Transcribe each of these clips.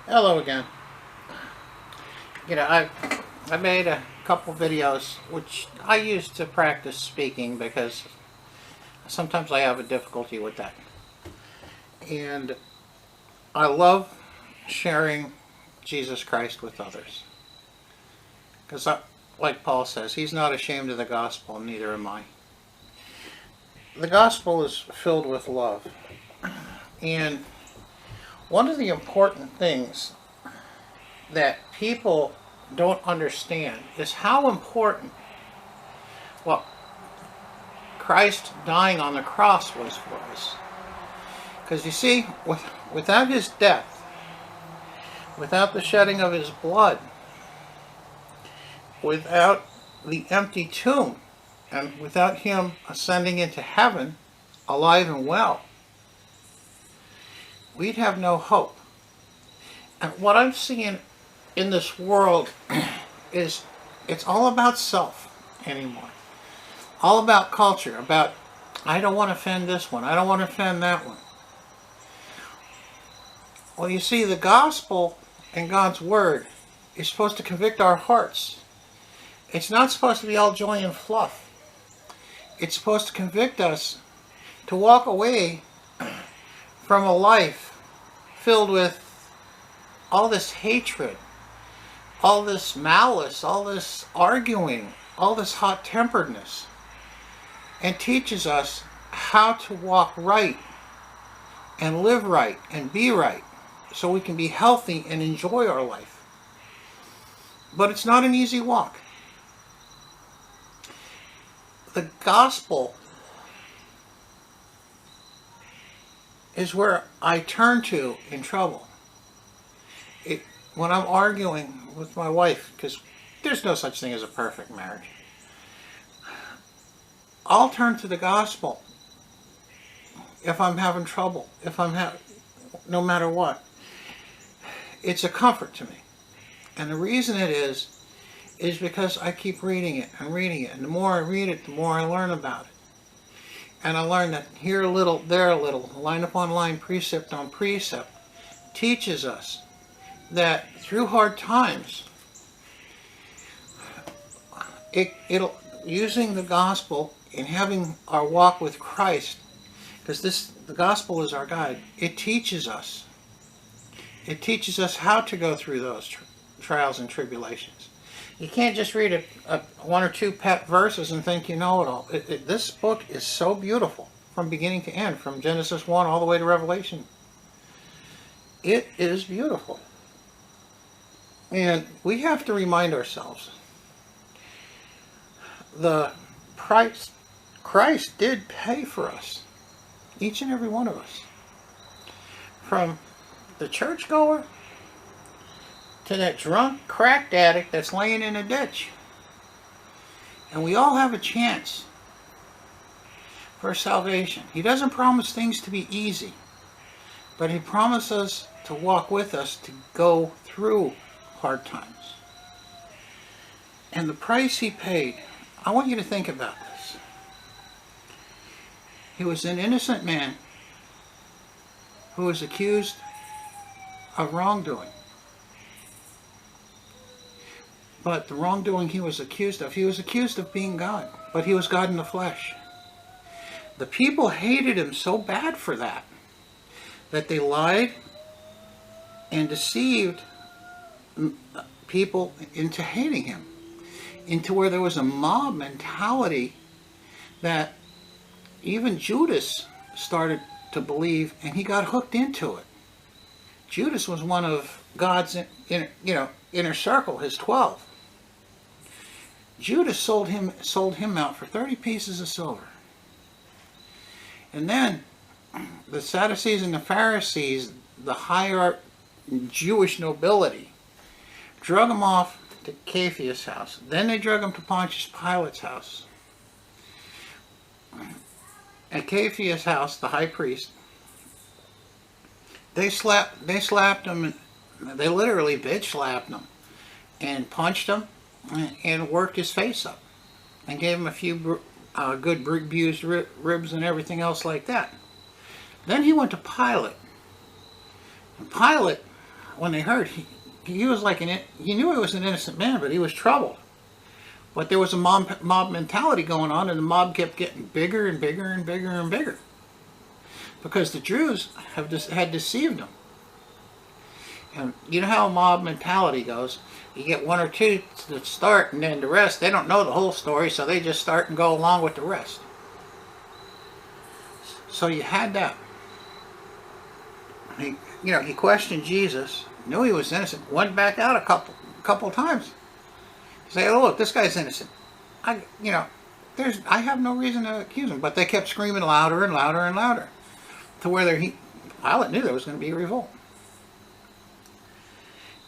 Hello again. I made a couple videos which I use to practice speaking because sometimes I have a difficulty with that. And I love sharing Jesus Christ with others. Because like Paul says, he's not ashamed of the gospel, and neither am I. The gospel is filled with love. And one of the important things that people don't understand is how important what Christ dying on the cross was for us. Because you see, without his death, without the shedding of his blood, without the empty tomb, and without him ascending into heaven, alive and well, we'd have no hope. And what I'm seeing in this world is it's all about self anymore. All about culture, about I don't want to offend this one, I don't want to offend that one. Well, you see, the gospel and God's word is supposed to convict our hearts. It's not supposed to be all joy and fluff. It's supposed to convict us to walk away from a life filled with all this hatred, all this malice, all this arguing, all this hot-temperedness, and teaches us how to walk right and live right and be right so we can be healthy and enjoy our life. But it's not an easy walk. The gospel is where I turn to in trouble. When I'm arguing with my wife, because there's no such thing as a perfect marriage, I'll turn to the gospel if I'm having trouble, no matter what. It's a comfort to me. And the reason it is because I keep reading it and reading it. And the more I read it, the more I learn about it. And I learn that here a little, there a little, line upon line, precept on precept, teaches us that through hard times, using the gospel and having our walk with Christ, because the gospel is our guide, it teaches us. It teaches us how to go through those trials and tribulations. You can't just read one or two pet verses and think you know it all. This book is so beautiful from beginning to end, from Genesis 1 all the way to Revelation. It is beautiful. And we have to remind ourselves, the price Christ did pay for us, each and every one of us, from the churchgoer to that drunk crack addict that's laying in a ditch. And we all have a chance for salvation. He doesn't promise things to be easy, but he promises to walk with us to go through hard times. And the price he paid, I want you to think about this. He was an innocent man who was accused of wrongdoing. But the wrongdoing he was accused of being God. But he was God in the flesh. The people hated him so bad for that they lied and deceived people into hating him, into where there was a mob mentality that even Judas started to believe, and he got hooked into it. Judas was one of God's inner circle, his 12. Judas sold him out for 30 pieces of silver. And then the Sadducees and the Pharisees, the higher Jewish nobility, drug him off to Caiaphas' house. Then they drug him to Pontius Pilate's house. At Caiaphas' house, the high priest, they slapped him, and they literally bitch slapped him and punched him and worked his face up and gave him a few good bruised ribs and everything else like that. Then he went to Pilate. And Pilate when they heard, he was like he knew he was an innocent man, but he was troubled. But there was a mob mentality going on, and the mob kept getting bigger and bigger and bigger and bigger, because the Jews had deceived them. And you know how mob mentality goes. You get one or two that start, and then the rest, they don't know the whole story, so they just start and go along with the rest. So you had that. He questioned Jesus, knew he was innocent, went back out a couple times. Say, oh, look, this guy's innocent. I have no reason to accuse him. But they kept screaming louder and louder and louder, to where Pilate knew there was going to be a revolt.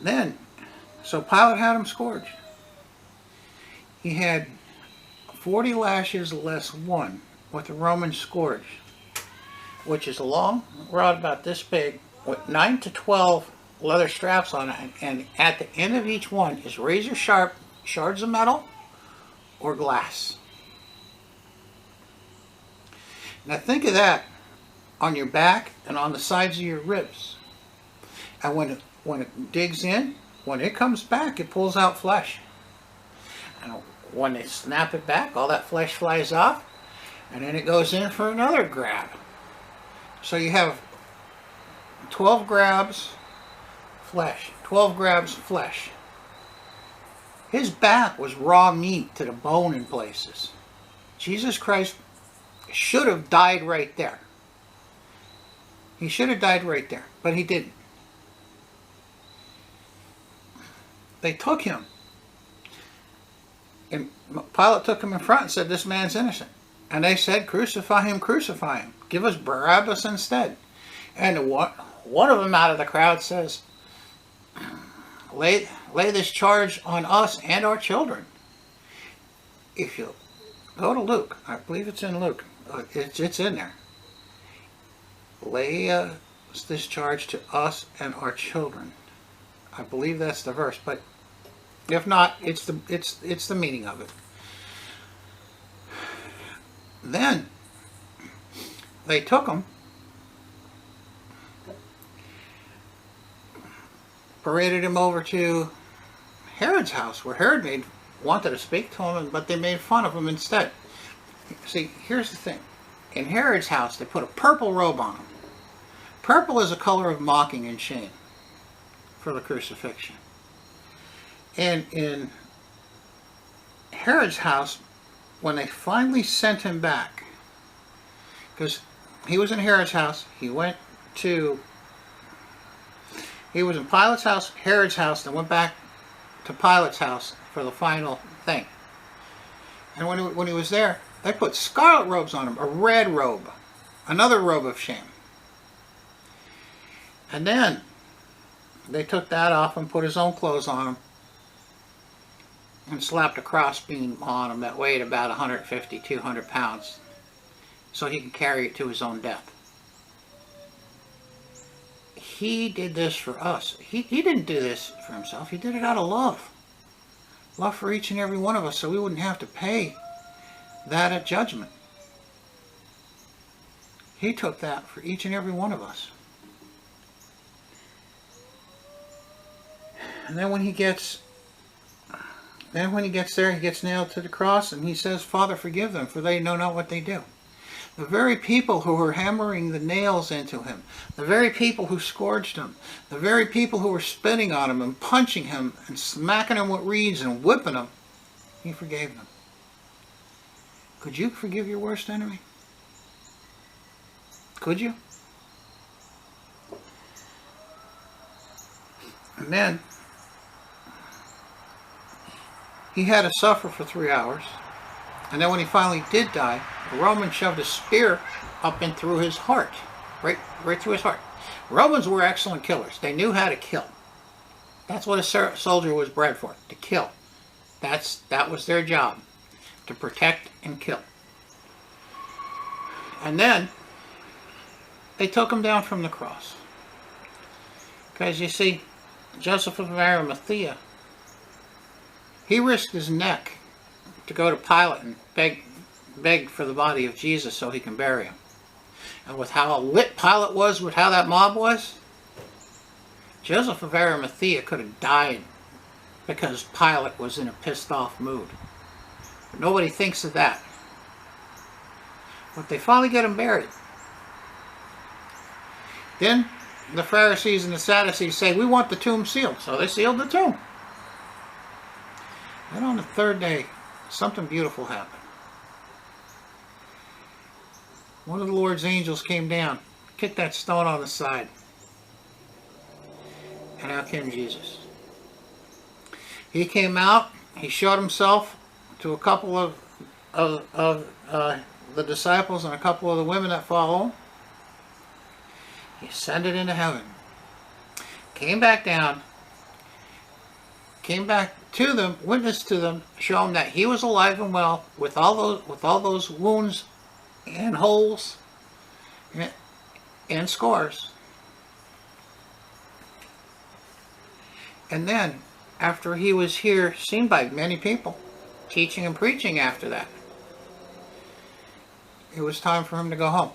Then, so Pilate had him scourged. He had 40 lashes less one with a Roman scourge, which is a long rod about this big, with 9 to 12 leather straps on it, and at the end of each one is razor sharp shards of metal or glass. Now think of that on your back and on the sides of your ribs. And when it digs in, when it comes back, it pulls out flesh. And when they snap it back, all that flesh flies off, and then it goes in for another grab. So you have 12 grabs flesh, 12 grabs flesh. His back was raw meat to the bone in places. Jesus Christ should have died right there. He should have died right there, but he didn't. They took him, and Pilate took him in front and said, this man's innocent. And they said, crucify him, crucify him. Give us Barabbas instead. And one of them out of the crowd says, lay this charge on us and our children. If you go to Luke, I believe it's in Luke, it's in there. Lay this charge to us and our children. I believe that's the verse, but if not, it's the meaning of it. Then they took him, paraded him over to Herod's house, where Herod wanted to speak to him, but they made fun of him instead. See, here's the thing. In Herod's house, they put a purple robe on him. Purple is a color of mocking and shame for the crucifixion. And in Herod's house, when they finally sent him back, because he was in Herod's house, he was in Pilate's house, Herod's house, then went back to Pilate's house for the final thing. And when he was there, they put scarlet robes on him, a red robe, another robe of shame. And then they took that off and put his own clothes on him and slapped a crossbeam on him that weighed about 150, 200 pounds so he could carry it to his own death. He did this for us. He didn't do this for himself. He did it out of love. Love for each and every one of us, so we wouldn't have to pay that at judgment. He took that for each and every one of us. And then when he gets there, he gets nailed to the cross, and he says, Father, forgive them, for they know not what they do. The very people who were hammering the nails into him, the very people who scourged him, the very people who were spitting on him and punching him and smacking him with reeds and whipping him, he forgave them. Could you forgive your worst enemy? Could you? And then he had to suffer for 3 hours. And then when he finally did die, the Roman shoved a spear up and through his heart. Right through his heart. Romans were excellent killers. They knew how to kill. That's what a soldier was bred for, to kill. That was their job, to protect and kill. And then they took him down from the cross. Because you see, Joseph of Arimathea, he risked his neck to go to Pilate and beg for the body of Jesus so he can bury him. And with how lit Pilate was, with how that mob was, Joseph of Arimathea could have died because Pilate was in a pissed off mood. But nobody thinks of that. But they finally get him buried. Then the Pharisees and the Sadducees say, we want the tomb sealed. So they sealed the tomb. Then on the third day, something beautiful happened. One of the Lord's angels came down, kicked that stone on the side. And out came Jesus. He came out, he showed himself to a couple of the disciples and a couple of the women that follow him. He ascended into heaven. Came back down. Came back to them, witnessed to them, show them that he was alive and well with all those wounds and holes and scars. And then, after he was here, seen by many people, teaching and preaching after that, it was time for him to go home,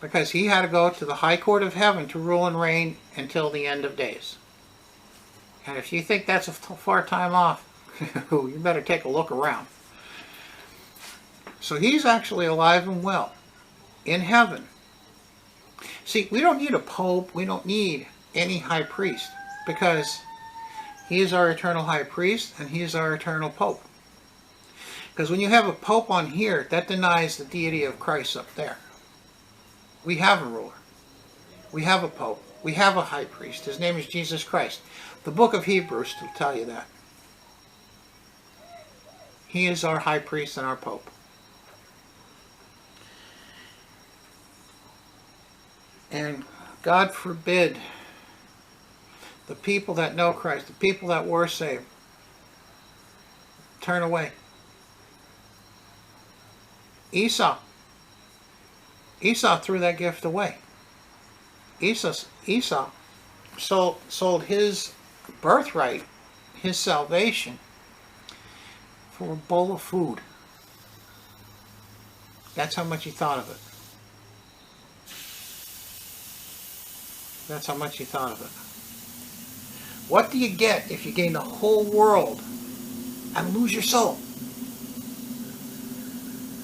because he had to go to the high court of heaven to rule and reign until the end of days. And if you think that's a far time off, you better take a look around. So he's actually alive and well in heaven. See, we don't need a pope, we don't need any high priest, because he is our eternal high priest and he is our eternal pope. Because when you have a pope on here, that denies the deity of Christ up there. We have a ruler. We have a pope. We have a high priest. His name is Jesus Christ. The book of Hebrews will tell you that. He is our high priest and our pope. And God forbid the people that know Christ, the people that were saved, turn away. Esau threw that gift away. Esau sold his birthright, his salvation, for a bowl of food. That's how much he thought of it. That's how much he thought of it. What do you get if you gain the whole world and lose your soul?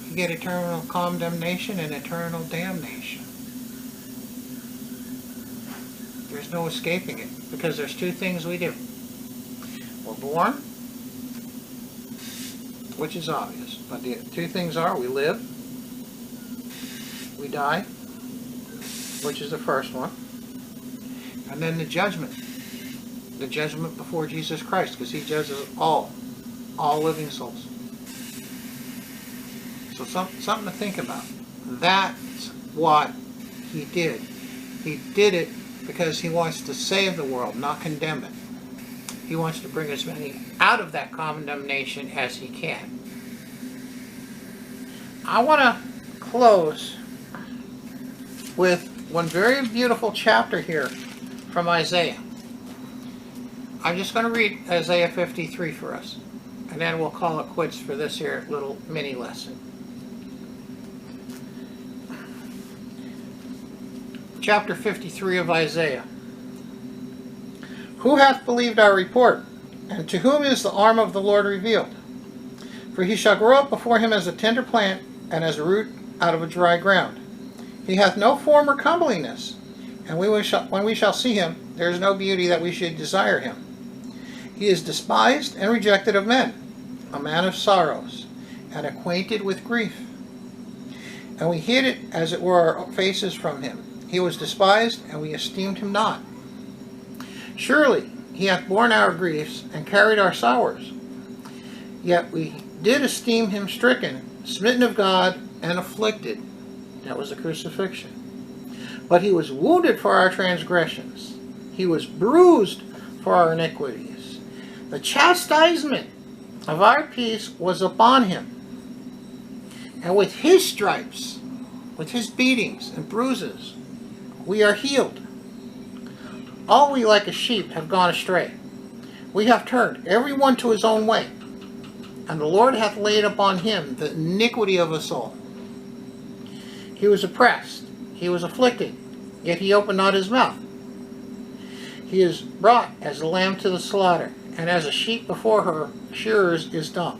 You get eternal condemnation and eternal damnation. There's no escaping it, because there's two things we do. We're born, which is obvious, but the two things are: we live, we die, which is the first one, and then the judgment before Jesus Christ, because he judges all living souls. So something to think about. That's what he did. He did it because he wants to save the world, not condemn it. He wants to bring as many out of that condemnation as he can. I want to close with one very beautiful chapter here from Isaiah. I'm just going to read Isaiah 53 for us, and then we'll call it quits for this here little mini lesson. Chapter 53 of Isaiah. Who hath believed our report? And to whom is the arm of the Lord revealed? For he shall grow up before him as a tender plant, and as a root out of a dry ground. He hath no form or comeliness, and when we shall see him, there is no beauty that we should desire him. He is despised and rejected of men, a man of sorrows, and acquainted with grief. And we hid it, as it were, our faces from him. He was despised, and we esteemed him not. Surely he hath borne our griefs, and carried our sorrows. Yet we did esteem him stricken, smitten of God, and afflicted. That was the crucifixion. But he was wounded for our transgressions. He was bruised for our iniquities. The chastisement of our peace was upon him. And with his stripes, with his beatings and bruises, we are healed. All we like a sheep have gone astray. We have turned every one to his own way. And the Lord hath laid upon him the iniquity of us all. He was oppressed, he was afflicted, yet he opened not his mouth. He is brought as a lamb to the slaughter, and as a sheep before her shearers is dumb.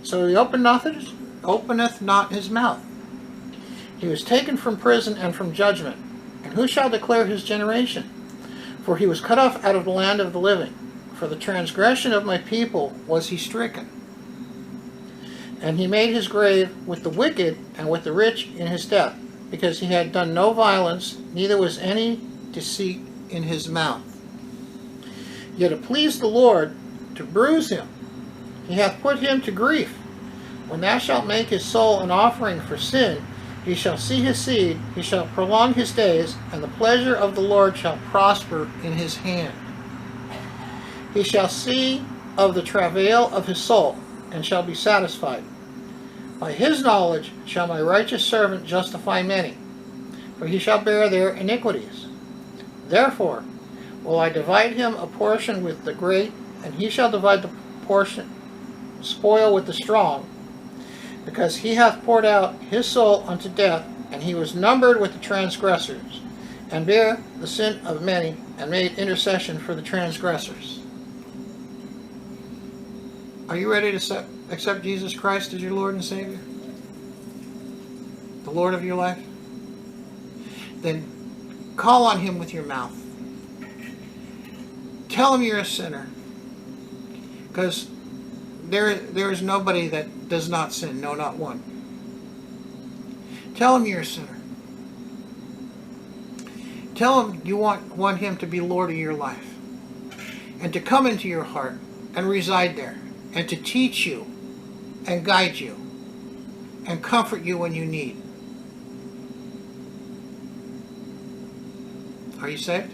So he openeth not his mouth. He was taken from prison and from judgment. And who shall declare his generation? For he was cut off out of the land of the living. For the transgression of my people was he stricken. And he made his grave with the wicked and with the rich in his death, because he had done no violence, neither was any deceit in his mouth. Yet it pleased the Lord to bruise him. He hath put him to grief. When thou shalt make his soul an offering for sin, he shall see his seed, he shall prolong his days, and the pleasure of the Lord shall prosper in his hand. He shall see of the travail of his soul, and shall be satisfied. By his knowledge shall my righteous servant justify many, for he shall bear their iniquities. Therefore will I divide him a portion with the great, and he shall divide the spoil with the strong, because he hath poured out his soul unto death, and he was numbered with the transgressors, and bare the sin of many, and made intercession for the transgressors. Are you ready to accept Jesus Christ as your Lord and Savior? The Lord of your life? Then call on him with your mouth. Tell him you're a sinner. Because there is nobody that does not sin, no, not one. Tell him you're a sinner. Tell him you want him to be Lord of your life, and to come into your heart and reside there, and to teach you and guide you and comfort you when you need. Are you saved?